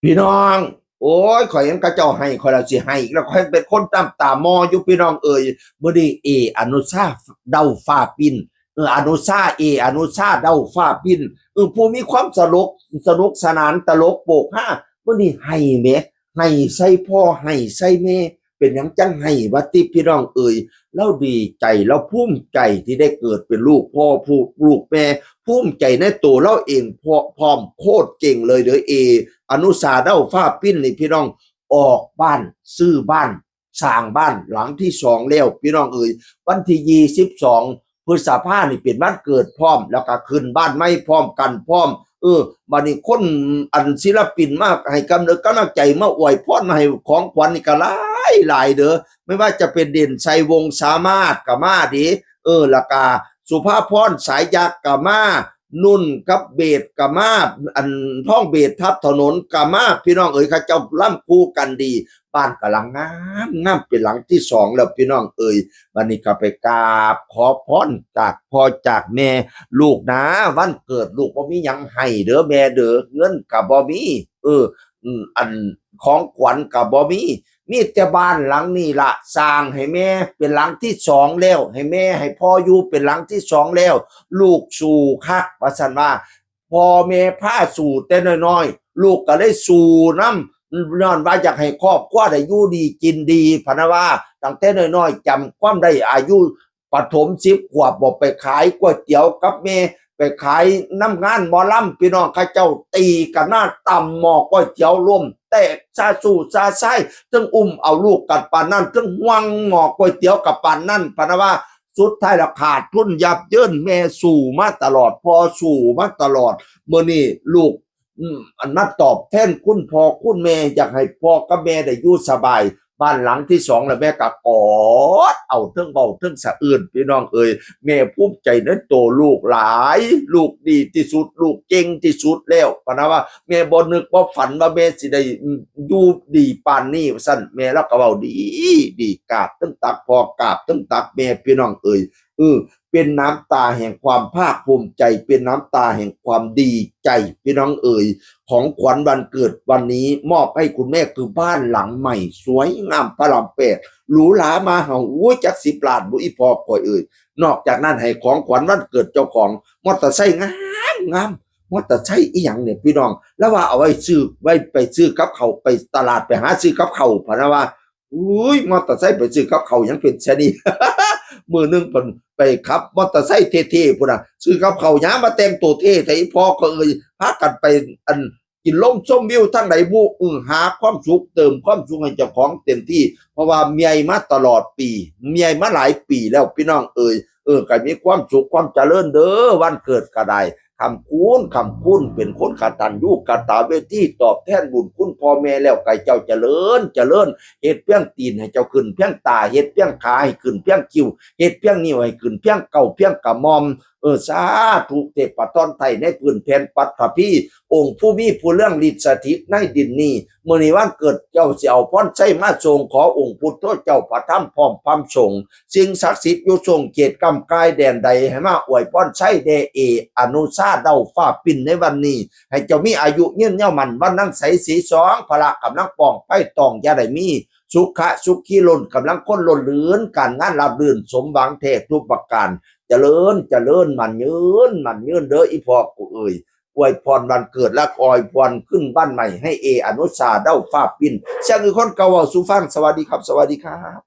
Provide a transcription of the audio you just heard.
พี่น้องโอ้ยข่อยยังกระเจ้าให้ข่อยละสิให้อีกแล้วข่อยเป็นคนตามตามออยู่พี่น้องเอ่ยมื้อนี้อนุชาเดาฟ้าปิ้นอนุชาอนุชาเดาฟ้าปิ้นผู้มีความสนุกสนานตลกโปกฮามื้อนี้ให้แหมให้ใส่พ่อให้ใส่แม่เป็นหยังจังให้ว่าติพี่น้องเอ่ยเราดีใจเราภูมิใจที่ได้เกิดเป็นลูกพ่อผู้ลูกแม่ภูมิใจในตัวเราเองพร้อมโคตรเก่งเลยเด้ออนุสาเด้าฟ้าปิ้นนี่พี่น้องออกบ้านซื้อบ้านสร้างบ้านหลังที่2แล้วพี่น้องเอ่ยวันที่22พฤษภาคมนี่เป็นวันเกิดพร้อมแล้วก็ขึ้นบ้านใหม่พร้อมกันพร้อมบัดนี้คนอันศิลปินมากให้กำลังใจมาอวยพรให้ของขวัญนี่ก็หลายเด้อไม่ว่าจะเป็นเด่นชัยวงศ์สามารถก็มาดิแล้วก็สุภาพรสายยักษ์ก็มานุ่นกับเบสกะมาอันท่องเบสทับถนนกะมาพี่น้องเอ๋ยข้าเจ้าล่ำคู่กันดีบ้านกำลังงามเป็นหลังที่2แล้วพี่น้องเอ๋ยวันนี้ก็ไปกราบขอพรจากพ่อจากแม่ลูกนะวันเกิดลูกบ่มีหยังให้เด้อแม่เด้อเงินก็บ่มีอันของขวัญก็บ่มีแต่บ้านหลังนี้ละสร้างให้แม่เป็นหลังที่2แล้วให้แม่ให้พ่ออยู่เป็นหลังที่2แล้วลูกสู่คักว่าซั่นว่าพ่อแม่พาสู่แต่น้อยๆลูกก็ได้สู่นํย้อนว่าอยากให้ครอบครัวได้อยู่ดีกินดีพะนะว่าตั้งแต่น้อยๆจำความได้อายุประถม10ขวบบ่ไปขายก๋วยเตี๋ยวกับแม่ไปขายน้ำงานหมอลำพี่น้องข้าเจ้าตีกันหน้าต่ำหมอก๋วยเตี๋ยวร่วมแตกซาสู่ซาไส้จึงเอาลูกกัดปานนั่นจึงหวังหมอก๋วยเตี๋ยวกับปานนั่นพะนะว่าสุดท้ายแล้วขาดทุนยับเยินแม่สู่มาตลอดพอสู่มาตลอดเมื่อนี้ลูกอันนั้นตอบแทนคุณพ่อคุณแม่อยากให้พ่อกับแม่ได้อยู่สบายบ้านหลังที่2แล้วแม่ก็กอดเอาเทิงเบาเทิงสะอื้นพี่น้องเอ่ยแม่ภูมิใจในตัวลูกหลายลูกดีที่สุดลูกเก่งที่สุดแล้วปะนะว่าแม่บ่นึกบ่ฝันว่าแม่สิได้อยู่ดีปานนี้ว่าซั่นแม่แล้วก็เว้าดีกราบตึ้งตักพ่อกราบตึ้งตักแม่พี่น้องเอ่ยเป็นน้ำตาแห่งความภาคภูมิใจเป็นน้ำตาแห่งความดีใจพี่น้องเอ่ยของขวัญวันเกิดวันนี้มอบให้คุณแม่คือบ้านหลังใหม่สวยงามพระราม8หรูหรามาเห่าอุ้ยจัก10 ล้านบ่อีพอก่อยเอ่ยนอกจากนั้นให้ของขวัญวันเกิดเจ้าของมอเตอร์ไซค์งามมอเตอร์ไซค์อีหยังเนี่ยพี่น้องแล้วว่าเอาไว้ซื้อไว้ไปซื้อกับเขาไปตลาดไปหาซื้อกับเขาพะนะว่าอุ้ยมอเตอร์ไซค์ไปซื้อกับเขายังเป็นชะนี มือนึงเพิ่นไปขับมอเตอร์ไซค์เท่ๆพุ่นน่ะซื้อกับข้าวยามมาแต่งตัวเท่แต่อีพ่อก็พากันไปอันกินลมชมวิวทั้งใดบุหาความสุขเติมความสุขให้เจ้าของเต็มที่เพราะว่าเมียมาตลอดปีเมียมาหลายปีแล้วพี่น้องก็มีความสุขความเจริญเด้อวันเกิดก็ได้คำคุณเป็นคนกตัญญูกตเวทีตอบแทนบุญคุณพ่อแม่แล้วไก่เจ้าเจริญเฮ็ดเพียงตีนให้เจ้าขึ้นเพียงตาเฮ็ดเพียงขาให้ขึ้นเพียงคิ้วเฮ็ดเพียงนิ้วให้ขึ้นเพียงเก่าเพียงกะมอมสาธุเทพตอนไทยในพื้นแผ่นปัตภีองค์ผู้มีผู้เรื่องฤทธิ์สถิตในดินนี้มื้อนี้วันเกิดเจ้าสิเอาพรใช้มาทรงขอองค์พุทธเจ้าพระธรรมพร้อมพำสงฆ์สิ่งศักดิ์สิทธิ์อยู่ทรงเขตกำกายแดนใดให้มาอวยพรใช้แด่อนุชาเดาฟ้าปิ้นในวันนี้ให้เจ้ามีอายุยืนยาวมันวันนังใสสีสองพละกำลังป้องไปตองอย่าได้มีสุขีล้นกำลังคนล้นเหลือนการงานราบรื่นสมหวังเทศทุกประการเจริญมันยืนเด้ออีพ่อกูอวยพรวันเกิดและอวยพรขึ้นบ้านใหม่ให้อนุชาเด้าฟ้าปิ้นเสียงคือคนเก่าสู่ฟังสวัสดีครับสวัสดีครับ